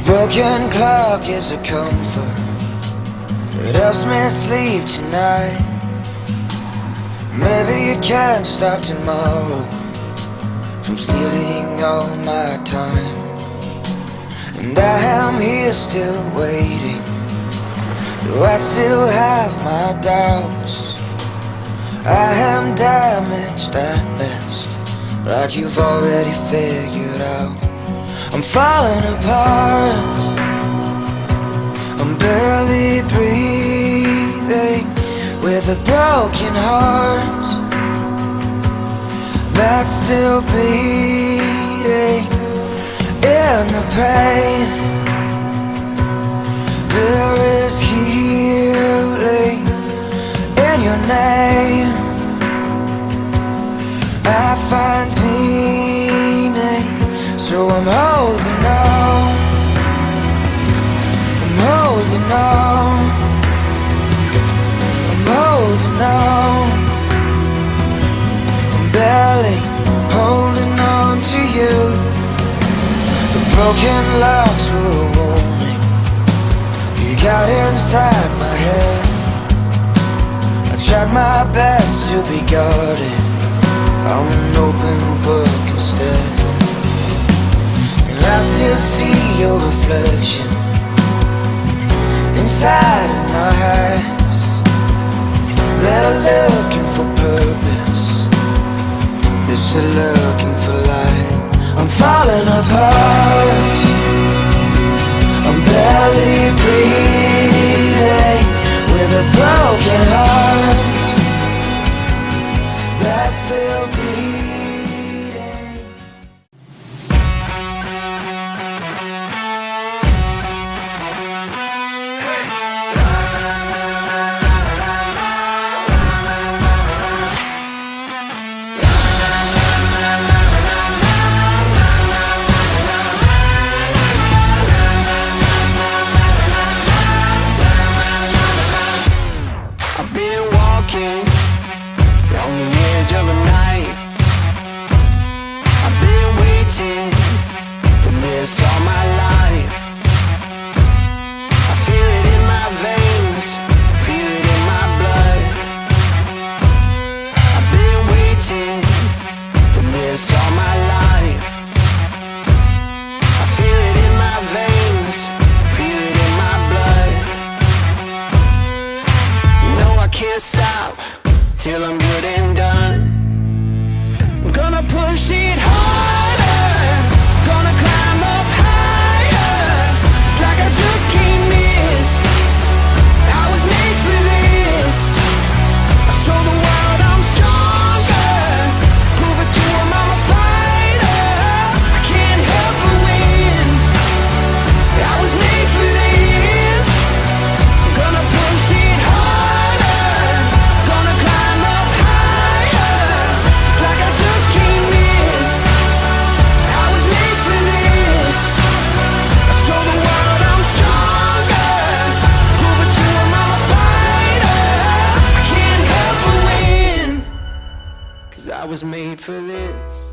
Broken clock is a comfort. It helps me sleep tonight. Maybe it can stop tomorrow from stealing all my time. And I am here still waiting, though I still have my doubts. I am damaged at best, like you've already figured out. I'm falling apart, I'm barely breathing, with a broken heart that's still bleeding. In the pain, there is healing. In your name, I find meaning. So I'm holding on, I'm holding on, I'm holding on. I'm barely holding on to you. The broken locks were a warning. You got inside my head. I tried my best to be guarded. I'm an open book instead. I still see your reflection inside of my eyes that are looking for purpose, they're still looking for light. I'm falling apart, I'm barely breathing, with a broken heart that's still beating. Stop till I'm good and done. I'm gonna push it harder, gonna climb up higher. It's like I just can't miss. I was made for this. I show the world I'm stronger, prove it to them I'm a fighter. I can't help but win. I was made for this. I'm gonna push it harder. I was made for this.